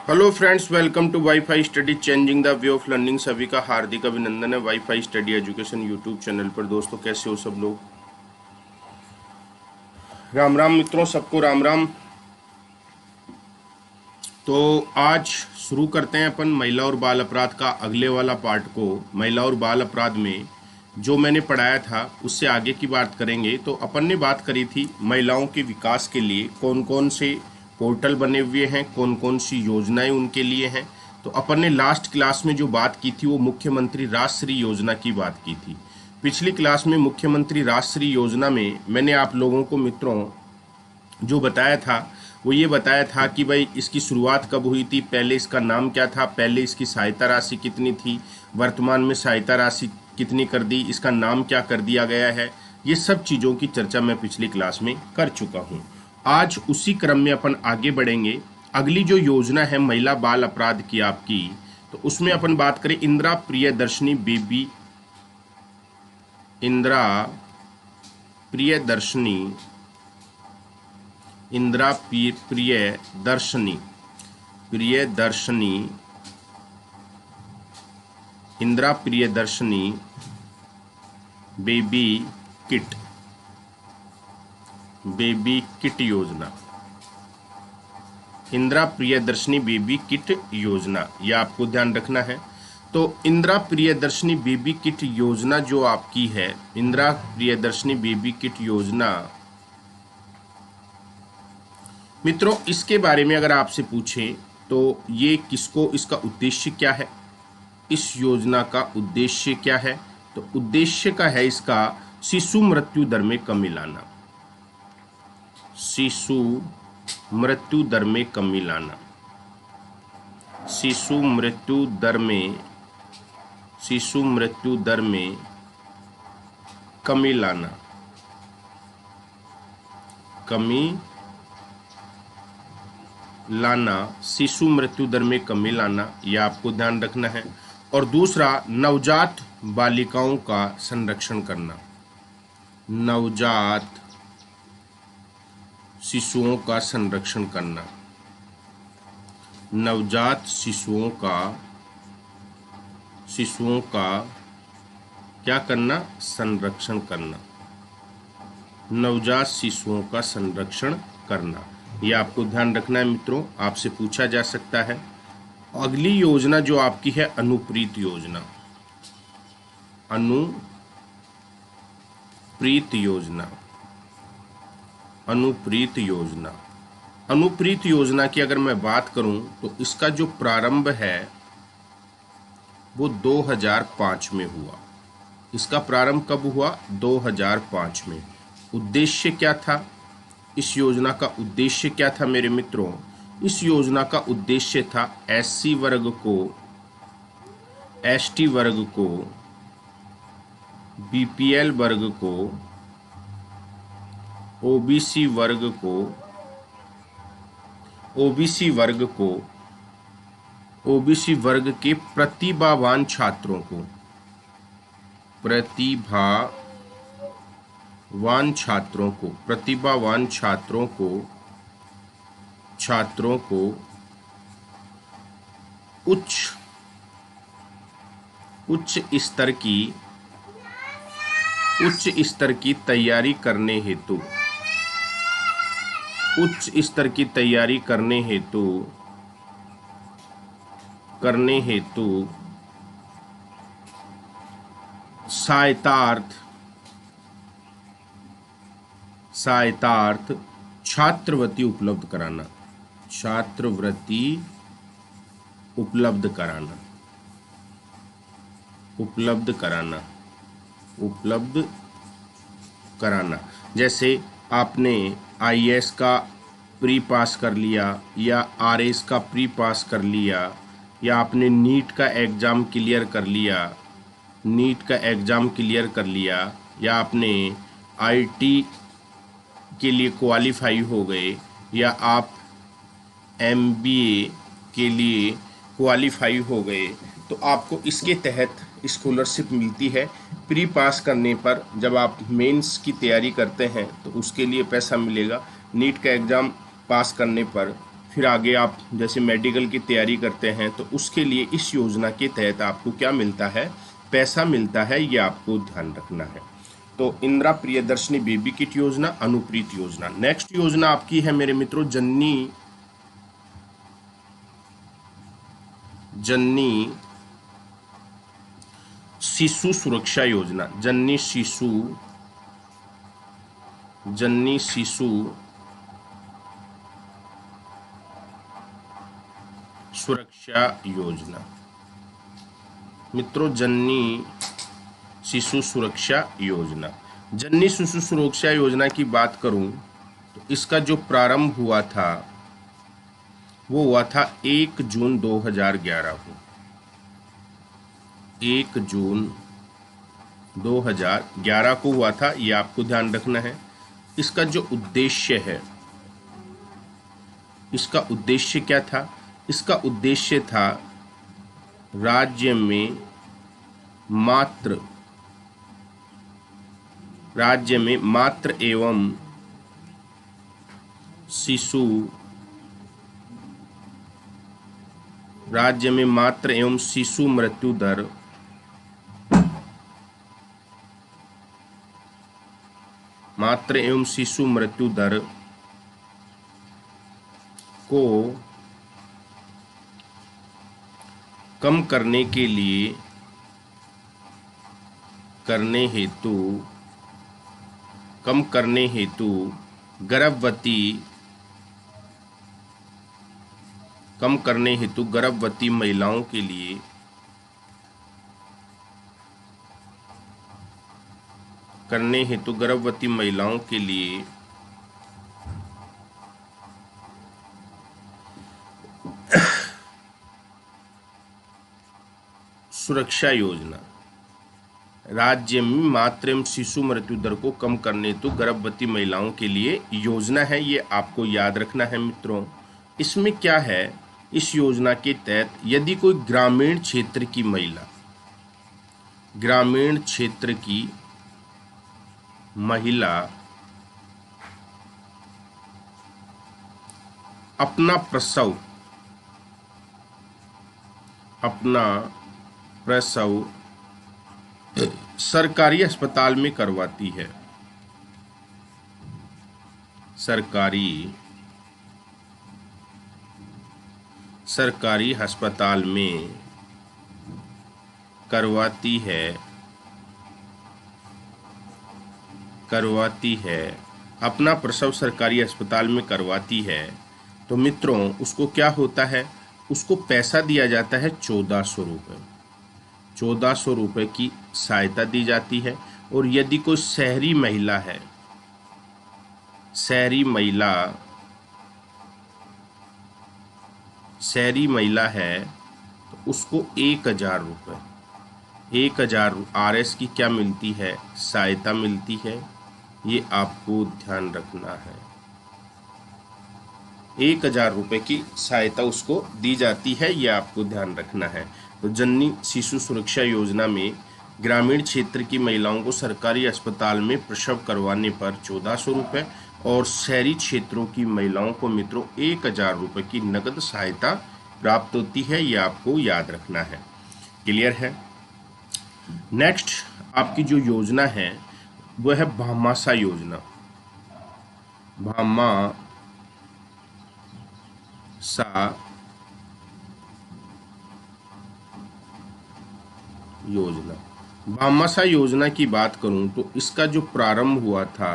Hello friends, welcome to WiFi study changing the way of learning. सभी का हार्दिक अभिनंदन है WiFi study education YouTube channel पर। दोस्तों, कैसे हो सब लोग? राम राम मित्रों, सबको राम राम। तो आज शुरू करते हैं अपन महिला और बाल अपराध का अगले वाला पार्ट को। महिला और बाल अपराध में जो मैंने पढ़ाया था उससे आगे की बात करेंगे। तो अपन ने बात करी थी महिलाओं के विकास के लिए कौन कौन से पोर्टल बने हुए हैं, कौन कौन सी योजनाएं उनके लिए हैं। तो अपन ने लास्ट क्लास में जो बात की थी वो मुख्यमंत्री राजश्री योजना की बात की थी। पिछली क्लास में मुख्यमंत्री राजश्री योजना में मैंने आप लोगों को मित्रों जो बताया था वो ये बताया था कि भाई इसकी शुरुआत कब हुई थी, पहले इसका नाम क्या था, पहले इसकी सहायता राशि कितनी थी, वर्तमान में सहायता राशि कितनी कर दी, इसका नाम क्या कर दिया गया है। ये सब चीज़ों की चर्चा मैं पिछली क्लास में कर चुका हूँ। आज उसी क्रम में अपन आगे बढ़ेंगे। अगली जो योजना है महिला बाल अपराध की आपकी, तो उसमें अपन बात करें Indira Priyadarshini baby, Indira Priyadarshini, Indira Priyadarshini, Indira Priyadarshini baby kit योजना, इंदिरा प्रियदर्शनी बेबी किट योजना, यह आपको ध्यान रखना है। तो इंदिरा प्रियदर्शनी बेबी किट योजना जो आपकी है, इंदिरा प्रियदर्शनी बेबी किट योजना मित्रों, इसके बारे में अगर आपसे पूछें तो ये किसको, इसका उद्देश्य क्या है, इस योजना का उद्देश्य क्या है? तो उद्देश्य का है इसका शिशु मृत्यु दर में कमी लाना, शिशु मृत्यु दर में कमी लाना, शिशु मृत्यु दर में कमी लाना, शिशु मृत्यु दर में कमी लाना, यह आपको ध्यान रखना है। और दूसरा, नवजात बालिकाओं का संरक्षण करना, नवजात शिशुओं का संरक्षण करना, नवजात शिशुओं का क्या करना? संरक्षण करना, नवजात शिशुओं का संरक्षण करना, यह आपको ध्यान रखना है मित्रों, आपसे पूछा जा सकता है। अगली योजना जो आपकी है अनुप्रीत योजना, अनुप्रीत योजना की अगर मैं बात करूं तो इसका जो प्रारंभ है वो 2005 में हुआ। इसका प्रारंभ कब हुआ? 2005 में। उद्देश्य क्या था इस योजना का? उद्देश्य क्या था मेरे मित्रों? इस योजना का उद्देश्य था एससी वर्ग को, एसटी वर्ग को, बीपीएल वर्ग को, ओबीसी वर्ग के प्रतिभावान छात्रों को उच्च स्तर की तैयारी करने हेतु सहायतार्थ छात्रवृत्ति उपलब्ध कराना। जैसे आपने आईएएस का प्री पास कर लिया या आरएस का प्री पास कर लिया, या आपने नीट का एग्ज़ाम क्लियर कर लिया, या आपने आईटी के लिए क्वालिफाई हो गए, या आप एमबीए के लिए क्वालिफाई हो गए, तो आपको इसके तहत स्कॉलरशिप मिलती है। प्री पास करने पर जब आप मेंस की तैयारी करते हैं तो उसके लिए पैसा मिलेगा। नीट का एग्ज़ाम पास करने पर फिर आगे आप जैसे मेडिकल की तैयारी करते हैं तो उसके लिए इस योजना के तहत आपको क्या मिलता है, पैसा मिलता है, ये आपको ध्यान रखना है। तो इंदिरा प्रियदर्शनी बेबी किट योजना, अनुप्रीत योजना। नेक्स्ट योजना आपकी है मेरे मित्रों जननी शिशु सुरक्षा योजना। जननी शिशु सुरक्षा योजना। मित्रों जननी शिशु सुरक्षा योजना, जननी शिशु सुरक्षा योजना की बात करूं तो इसका जो प्रारंभ हुआ था वो हुआ था 1 जून 2011 को। 1 जून 2011 को हुआ था, ये आपको ध्यान रखना है। इसका जो उद्देश्य है, इसका उद्देश्य क्या था? इसका उद्देश्य था राज्य में मातृ एवं शिशु मृत्यु दर को कम करने के लिए गर्भवती महिलाओं के लिए सुरक्षा योजना, राज्य में मातृ एवं शिशु मृत्यु दर को कम करने हेतु गर्भवती महिलाओं के लिए योजना है, ये आपको याद रखना है मित्रों। इसमें क्या है, इस योजना के तहत यदि कोई ग्रामीण क्षेत्र की महिला अपना प्रसव सरकारी अस्पताल में करवाती है, सरकारी अस्पताल में करवाती है, अपना प्रसव सरकारी अस्पताल में करवाती है, तो मित्रों उसको क्या होता है, उसको पैसा दिया जाता है 1400 रुपये। 1400 रुपये की सहायता दी जाती है। और यदि कोई शहरी महिला है तो उसको 1000 रुपये, 1000 RS की क्या मिलती है, सहायता मिलती है, ये आपको ध्यान रखना है। 1000 रुपये की सहायता उसको दी जाती है, ये आपको ध्यान रखना है। तो जननी शिशु सुरक्षा योजना में ग्रामीण क्षेत्र की महिलाओं को सरकारी अस्पताल में प्रसव करवाने पर 1400 रुपये और शहरी क्षेत्रों की महिलाओं को मित्रों 1000 रुपये की नकद सहायता प्राप्त होती है, ये आपको याद रखना है। क्लियर है? नेक्स्ट आपकी जो योजना है वो है भामाशाह योजना। भामाशाह योजना की बात करूं तो इसका जो प्रारंभ हुआ था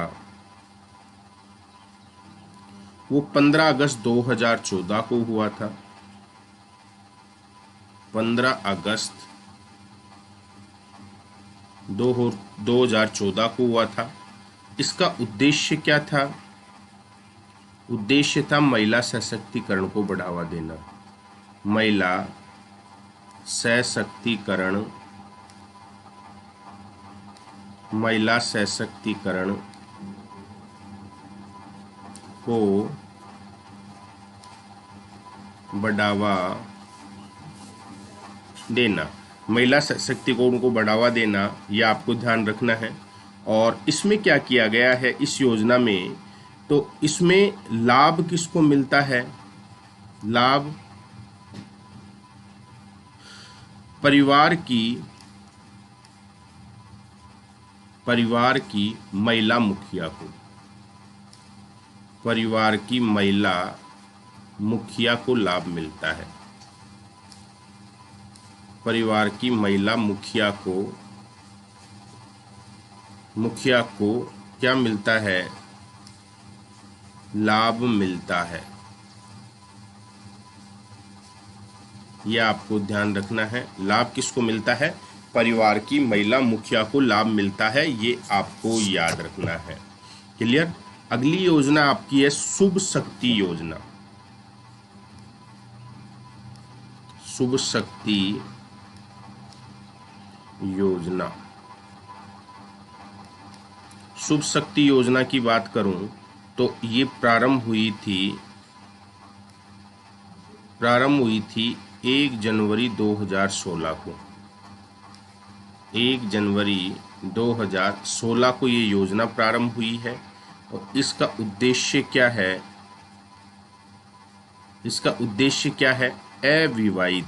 वो 15 अगस्त 2014 को हुआ था। 15 अगस्त 2014 को हुआ था। इसका उद्देश्य क्या था? उद्देश्य था महिला सशक्तिकरण को बढ़ावा देना। महिला सशक्तिकरण को बढ़ावा देना, महिला सशक्तिकरण को बढ़ावा देना, यह आपको ध्यान रखना है। और इसमें क्या किया गया है इस योजना में, तो इसमें लाभ किसको मिलता है? लाभ परिवार की महिला मुखिया को, परिवार की महिला मुखिया को लाभ मिलता है। परिवार की महिला मुखिया को क्या मिलता है? लाभ मिलता है। यह आपको ध्यान रखना है। लाभ किसको मिलता है? परिवार की महिला मुखिया को लाभ मिलता है, ये आपको याद रखना है। क्लियर? अगली योजना आपकी है शुभ शक्ति योजना। शुभ शक्ति योजना। शुभ शक्ति योजना की बात करूं तो ये प्रारंभ हुई थी 1 जनवरी 2016 को। 1 जनवरी 2016 को ये योजना प्रारंभ हुई है और इसका उद्देश्य क्या है? इसका उद्देश्य क्या है? अविवाहित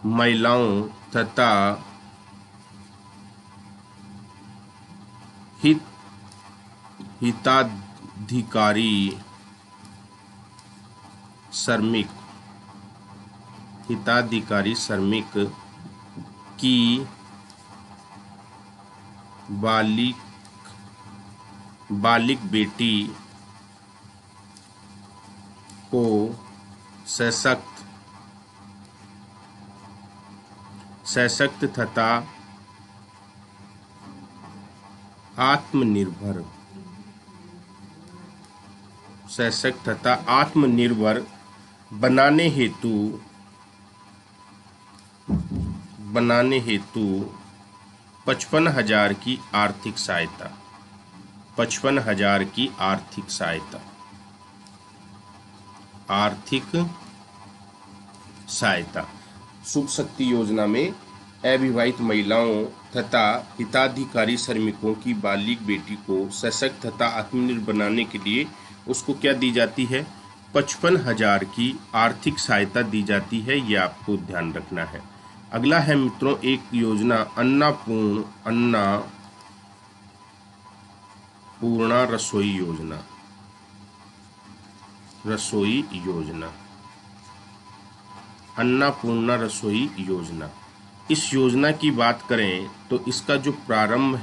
महिलाओं तथा हिताधिकारी श्रमिक की बालिक बेटी को सशक्त तथा आत्मनिर्भर बनाने हेतु 55,000 की आर्थिक सहायता। 55,000 की आर्थिक सहायता। शुभ शक्ति योजना में अविवाहित महिलाओं तथा हिताधिकारी श्रमिकों की बालिक बेटी को सशक्त तथा आत्मनिर्भर बनाने के लिए उसको क्या दी जाती है? 55,000 की आर्थिक सहायता दी जाती है। ये आपको ध्यान रखना है। अगला है मित्रों एक योजना अन्नपूर्णा रसोई योजना। अन्नपूर्णा रसोई योजना। इस योजना की बात करें तो इसका जो प्रारंभ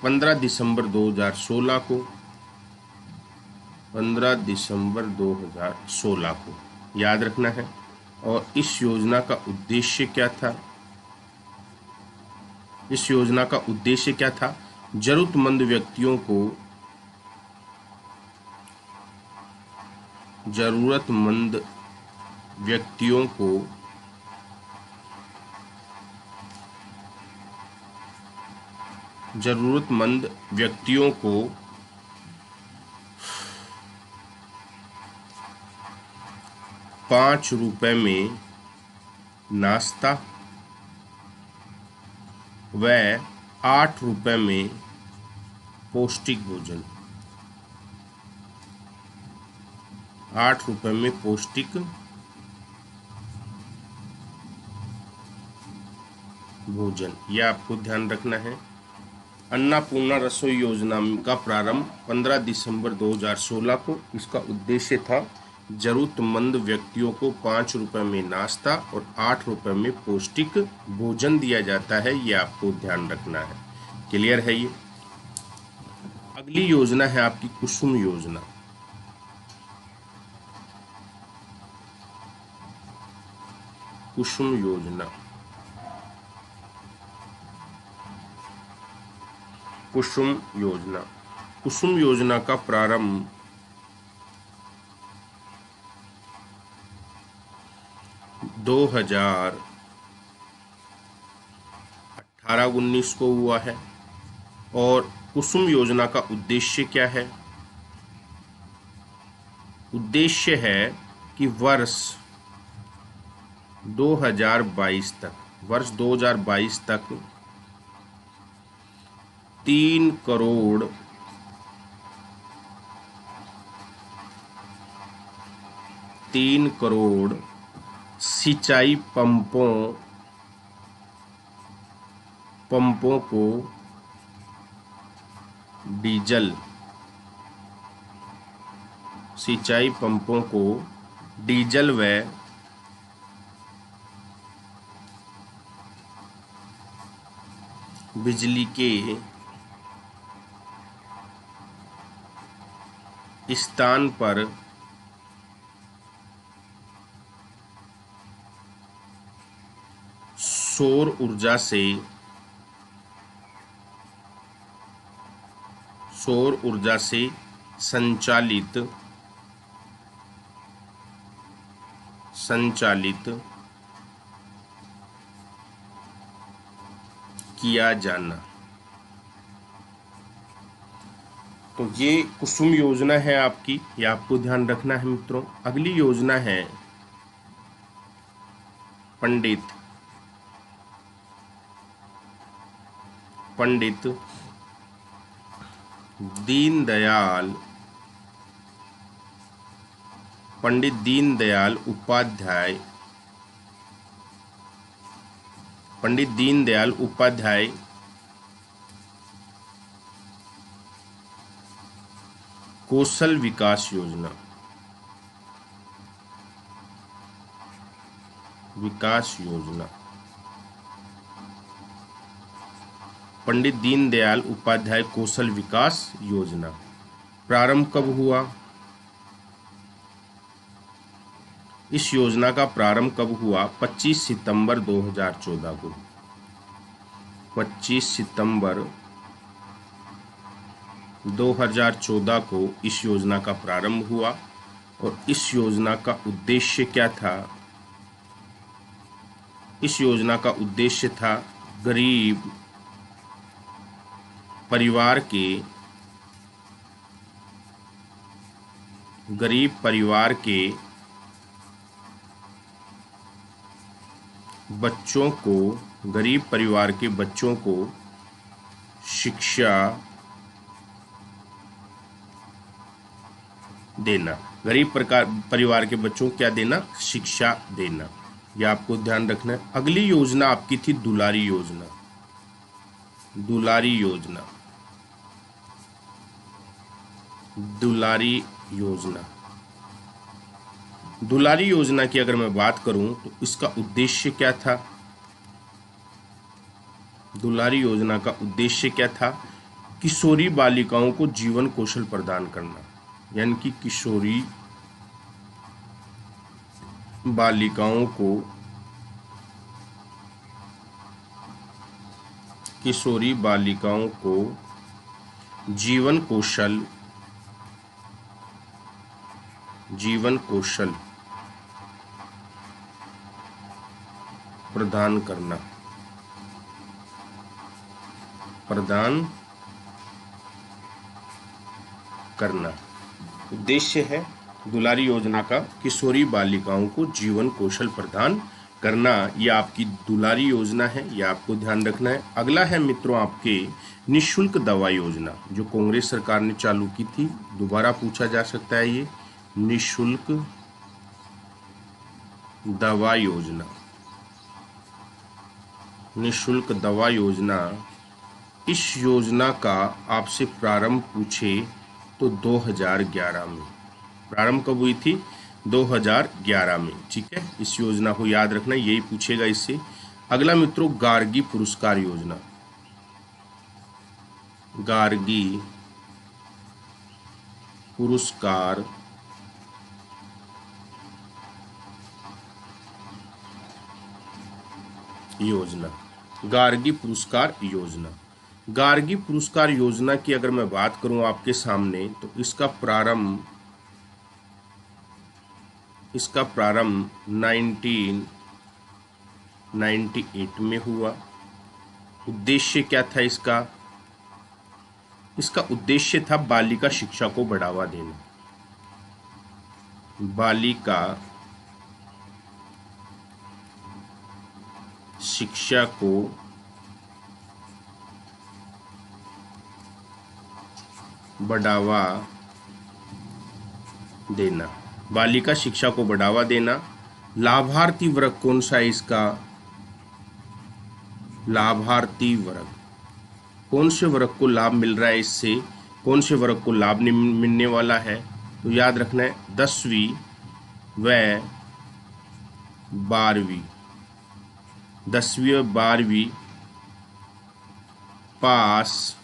15 दिसंबर 2016 को 15 दिसंबर 2016 को याद रखना है। और इस योजना का उद्देश्य क्या था? इस योजना का उद्देश्य क्या था? जरूरतमंद व्यक्तियों को 5 रुपए में नाश्ता व 8 रुपए में पौष्टिक भोजन। 8 रुपए में पौष्टिक भोजन, यह आपको ध्यान रखना है। अन्नपूर्णा रसोई योजना का प्रारंभ 15 दिसंबर 2016 को। इसका उद्देश्य था जरूरतमंद व्यक्तियों को 5 रुपए में नाश्ता और 8 रुपए में पौष्टिक भोजन दिया जाता है। ये आपको ध्यान रखना है। क्लियर है ये? अगली योजना है आपकी कुसुम योजना। कुसुम योजना। कुसुम योजना का प्रारंभ 2018-19 को हुआ है। और कुसुम योजना का उद्देश्य क्या है? उद्देश्य है कि वर्ष 2022 तक 3 करोड़ 3 करोड़ सिंचाई पंपों को डीजल सिंचाई पंपों को डीजल व बिजली के स्थान पर सौर ऊर्जा से संचालित किया जाना। तो ये कुसुम योजना है आपकी, ये आपको ध्यान रखना है मित्रों। अगली योजना है पंडित दीनदयाल उपाध्याय कौशल विकास योजना पंडित दीनदयाल उपाध्याय कौशल विकास योजना प्रारंभ कब हुआ? इस योजना का प्रारंभ कब हुआ? 25 सितंबर 2014 को। 25 सितंबर 2014 को इस योजना का प्रारंभ हुआ। और इस योजना का उद्देश्य क्या था? इस योजना का उद्देश्य था गरीब परिवार के बच्चों को शिक्षा देना। गरीब परिवार के बच्चों को क्या देना? शिक्षा देना। यह आपको ध्यान रखना है। अगली योजना आपकी थी दुलारी योजना की अगर मैं बात करूं तो इसका उद्देश्य क्या था? दुलारी योजना का उद्देश्य क्या था? किशोरी बालिकाओं को जीवन कौशल प्रदान करना। यानी कि किशोरी बालिकाओं को जीवन कौशल प्रदान करना उद्देश्य है दुलारी योजना का। किशोरी बालिकाओं को जीवन कौशल प्रदान करना, यह आपकी दुलारी योजना है, यह आपको ध्यान रखना है। अगला है मित्रों आपके निःशुल्क दवा योजना, जो कांग्रेस सरकार ने चालू की थी। दोबारा पूछा जा सकता है ये निःशुल्क दवा योजना। इस योजना का आपसे प्रारंभ पूछे तो 2011 में। प्रारंभ कब हुई थी? 2011 में। ठीक है, इस योजना को याद रखना, यही पूछेगा इससे। अगला मित्रों गार्गी पुरस्कार योजना। गार्गी पुरस्कार योजना की अगर मैं बात करूं आपके सामने तो इसका प्रारंभ 1998 में हुआ। उद्देश्य क्या था इसका? इसका उद्देश्य था बालिका शिक्षा को बढ़ावा देना। बालिका शिक्षा को बढ़ावा देना। बालिका शिक्षा को बढ़ावा देना। लाभार्थी वर्ग कौन सा है इसका? लाभार्थी वर्ग, कौन से वर्ग को लाभ मिल रहा है इससे, कौन से वर्ग को लाभ मिलने वाला है? तो याद रखना है 10वीं व 12वीं, 10वीं और 12वीं पास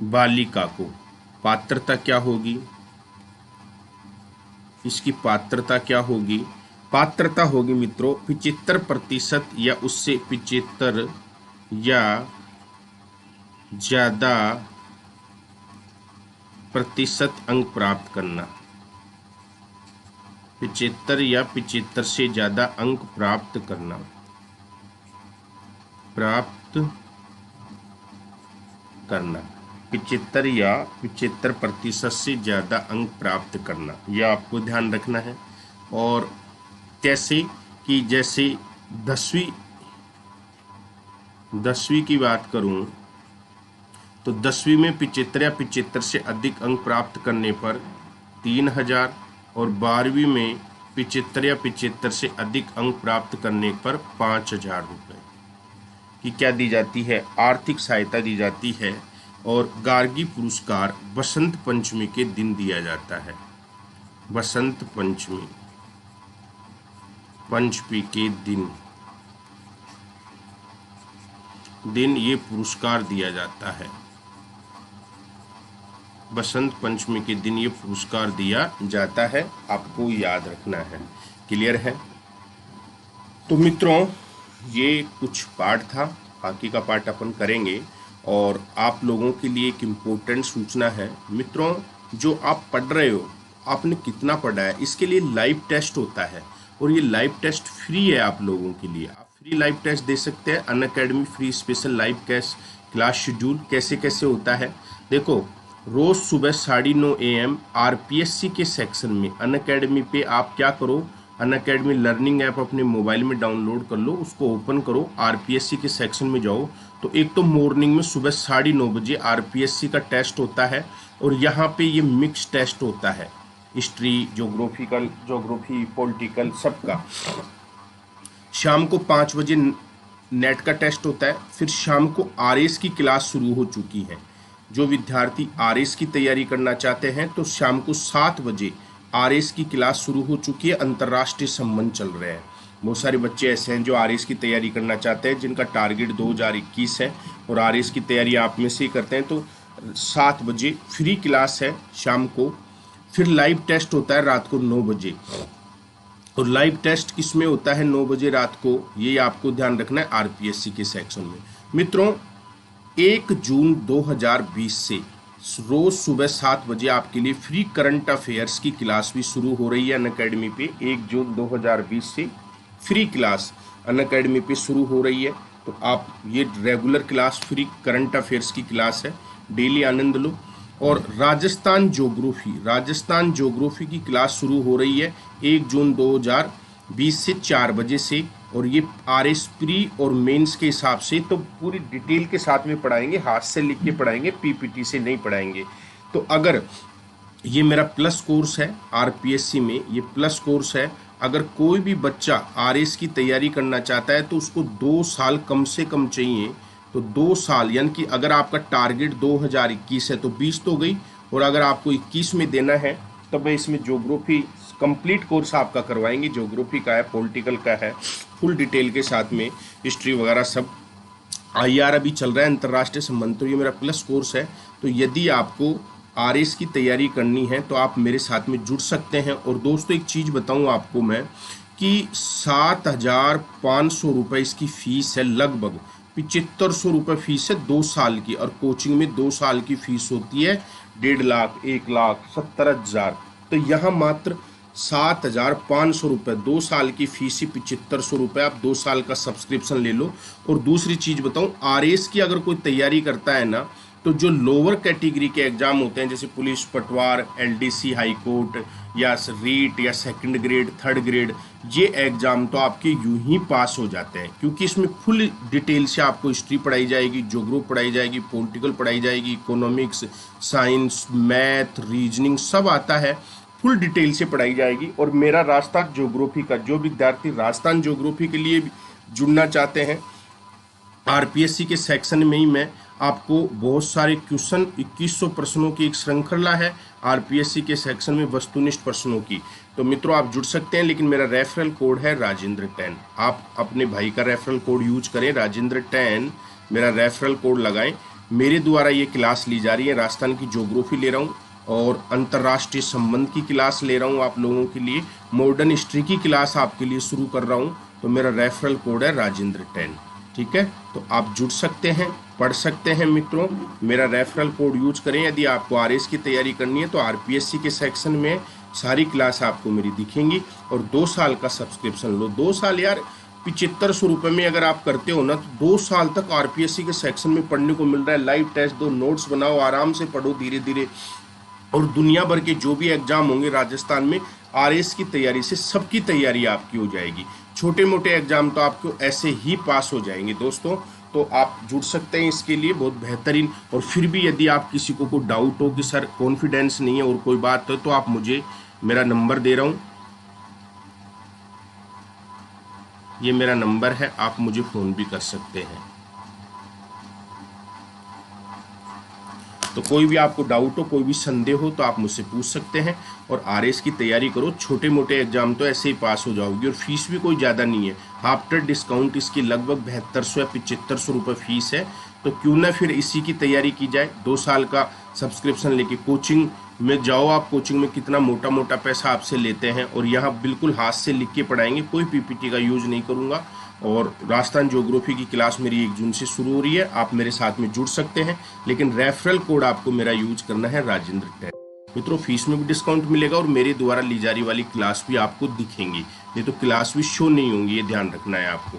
बालिका को पात्रता क्या होगी? इसकी पात्रता क्या होगी? पात्रता होगी मित्रों 75% या उससे 75 या ज्यादा प्रतिशत अंक प्राप्त करना। 75 या 75 से ज्यादा अंक प्राप्त करना, प्राप्त करना 75 या 75% से ज़्यादा अंक प्राप्त करना, यह आपको ध्यान रखना है। और कैसे कि जैसे 10वीं की बात करूं तो 10वीं में 75 या 75 से अधिक अंक प्राप्त करने पर 3000 और 12वीं में 75 या 75 से अधिक अंक प्राप्त करने पर 5000 रुपये की क्या दी जाती है? आर्थिक सहायता दी जाती है। और गार्गी पुरस्कार बसंत पंचमी के दिन दिया जाता है। बसंत पंचमी के दिन ये पुरस्कार दिया जाता है। बसंत पंचमी के दिन ये पुरस्कार दिया जाता है, आपको याद रखना है। क्लियर है? तो मित्रों ये कुछ पाठ था, बाकी का पाठ अपन करेंगे। और आप लोगों के लिए एक इम्पोर्टेंट सूचना है मित्रों, जो आप पढ़ रहे हो आपने कितना पढ़ा है, इसके लिए लाइव टेस्ट होता है और ये लाइव टेस्ट फ्री है आप लोगों के लिए। आप फ्री लाइव टेस्ट दे सकते हैं। Unacademy free special live class schedule कैसे कैसे होता है देखो, रोज सुबह 9:30 AM RPSC के सेक्शन में अनअकैडमी पे आप क्या करो, अनअकैडमी लर्निंग ऐप अपने मोबाइल में डाउनलोड कर लो, उसको ओपन करो, RPSC के सेक्शन में जाओ। तो एक तो मॉर्निंग में सुबह 9:30 बजे RPSC का टेस्ट होता है और यहाँ पे ये मिक्स टेस्ट होता है, हिस्ट्री, ज्योग्राफी, पॉलिटिकल, सबका। शाम को 5 बजे नेट का टेस्ट होता है। फिर शाम को RS की क्लास शुरू हो चुकी है। जो विद्यार्थी RS की तैयारी करना चाहते हैं तो शाम को 7 बजे RS की क्लास शुरू हो चुकी है। अंतर्राष्ट्रीय संबंध चल रहे हैं। बहुत सारे बच्चे ऐसे हैं जो RS की तैयारी करना चाहते हैं, जिनका टारगेट 2021 है और RS की तैयारी आप में से ही करते हैं। तो 7 बजे फ्री क्लास है शाम को। फिर लाइव टेस्ट होता है रात को 9 बजे। और लाइव टेस्ट किस में होता है 9 बजे रात को, ये आपको ध्यान रखना है RPSC के सेक्शन में। मित्रों 1 जून 2020 से रोज सुबह 7 बजे आपके लिए फ्री करंट अफेयर्स की क्लास भी शुरू हो रही है अनअकैडमी पे। 1 जून 2020 से फ्री क्लास अनअकैडमी पे शुरू हो रही है। तो आप ये regular class free current affairs की क्लास है, डेली आनंद लो। और राजस्थान ज्योग्राफी की क्लास शुरू हो रही है 1 जून 2020 से 4 बजे से। और ये RS प्री और मेंस के हिसाब से तो पूरी डिटेल के साथ में पढ़ाएंगे, हाथ से लिख के पढ़ाएंगे, PPT से नहीं पढ़ाएंगे। तो अगर ये मेरा प्लस कोर्स है RPSC में, ये प्लस कोर्स है। अगर कोई भी बच्चा RS की तैयारी करना चाहता है तो उसको 2 साल कम से कम चाहिए। तो 2 साल यानी कि अगर आपका टारगेट 2021 है तो 20 तो गई, और अगर आपको 21 में देना है तब मैं इसमें ज्योग्राफी कंप्लीट कोर्स आपका करवाएंगे। ज्योग्राफी का है, पॉलिटिकल का है, फुल डिटेल के साथ में, हिस्ट्री वगैरह सब। IR अभी चल रहा है, अंतर्राष्ट्रीय संबंध, तो ये मेरा प्लस कोर्स है। तो यदि आपको RS की तैयारी करनी है तो आप मेरे साथ में जुड़ सकते हैं। और दोस्तों एक चीज़ बताऊं आपको मैं कि 7,500 रुपये इसकी फ़ीस है, लगभग 7500 रुपये फीस है 2 साल की। और कोचिंग में 2 साल की फीस होती है 1.5 लाख, 1,70,000। तो यहाँ मात्र 7,500 रुपये 2 साल की फीस ही 7500 रुपये। आप 2 साल का सब्सक्रिप्शन ले लो। और दूसरी चीज़ बताऊँ, RS की अगर कोई तैयारी करता है ना तो जो लोअर कैटेगरी के एग्जाम होते हैं जैसे पुलिस पटवार, एलडीसी हाई कोर्ट या रीट या सेकंड ग्रेड थर्ड ग्रेड, ये एग्जाम तो आपके यूं ही पास हो जाते हैं, क्योंकि इसमें फुल डिटेल से आपको हिस्ट्री पढ़ाई जाएगी, ज्योग्राफी पढ़ाई जाएगी, पॉलिटिकल पढ़ाई जाएगी, इकोनॉमिक्स, साइंस, मैथ, रीजनिंग सब आता है, फुल डिटेल से पढ़ाई जाएगी। और मेरा राजस्थान ज्योग्राफी का जो विद्यार्थी राजस्थान ज्योग्राफी के लिए जुड़ना चाहते हैं, आरपीएससी के सेक्शन में ही मैं आपको बहुत सारे क्वेश्चन 2100 प्रश्नों की एक श्रृंखला है आरपीएससी के सेक्शन में वस्तुनिष्ठ प्रश्नों की, तो मित्रों आप जुड़ सकते हैं। लेकिन मेरा रेफरल कोड है राजेंद्र 10, आप अपने भाई का रेफरल कोड यूज करें, राजेंद्र 10 मेरा रेफरल कोड लगाएं। मेरे द्वारा ये क्लास ली जा रही है, राजस्थान की ज्योग्राफी ले रहा हूँ और अंतर्राष्ट्रीय संबंध की क्लास ले रहा हूँ आप लोगों के लिए, मॉडर्न हिस्ट्री की क्लास आपके लिए शुरू कर रहा हूँ, तो मेरा रेफरल कोड है राजेंद्र 10, ठीक है। तो आप जुड़ सकते हैं, पढ़ सकते हैं मित्रों, मेरा रेफरल कोड यूज करें। यदि आपको आरएस की तैयारी करनी है तो आरपीएससी के सेक्शन में सारी क्लास आपको मेरी दिखेंगी और 2 साल का सब्सक्रिप्शन लो। 2 साल यार 7500 रुपये में अगर आप करते हो ना तो 2 साल तक आरपीएससी के सेक्शन में पढ़ने को मिल रहा है। लाइव टेस्ट दो, नोट्स बनाओ, आराम से पढ़ो धीरे धीरे, और दुनिया भर के जो भी एग्जाम होंगे राजस्थान में आरएस की तैयारी से सबकी तैयारी आपकी हो जाएगी। छोटे मोटे एग्जाम तो आपको ऐसे ही पास हो जाएंगे दोस्तों, तो आप जुड़ सकते हैं इसके लिए, बहुत बेहतरीन। और फिर भी यदि आप किसी को डाउट हो कि सर कॉन्फिडेंस नहीं है और कोई बात हो, तो आप मुझे, मेरा नंबर दे रहा हूं, ये मेरा नंबर है, आप मुझे फोन भी कर सकते हैं। तो कोई भी आपको डाउट हो, कोई भी संदेह हो तो आप मुझसे पूछ सकते हैं और आरएस की तैयारी करो। छोटे मोटे एग्जाम तो ऐसे ही पास हो जाओगी और फीस भी कोई ज़्यादा नहीं है, आफ्टर डिस्काउंट इसकी लगभग 7200 या 7500 रुपये फीस है। तो क्यों ना फिर इसी की तैयारी की जाए, 2 साल का सब्सक्रिप्शन लेके कोचिंग में जाओ। आप कोचिंग में कितना मोटा मोटा पैसा आपसे लेते हैं और यहाँ बिल्कुल हाथ से लिख के पढ़ाएंगे, कोई पीपीटी का यूज नहीं करूँगा। और राजस्थान ज्योग्राफी की क्लास मेरी 1 जून से शुरू हो रही है, आप मेरे साथ में जुड़ सकते हैं, लेकिन रेफरल कोड आपको मेरा यूज करना है राजेंद्र 10। मित्रों फीस में भी डिस्काउंट मिलेगा और मेरे द्वारा ली जा रही वाली क्लास भी आपको दिखेंगी, नहीं तो क्लास भी शो नहीं होंगी, ये ध्यान रखना है आपको।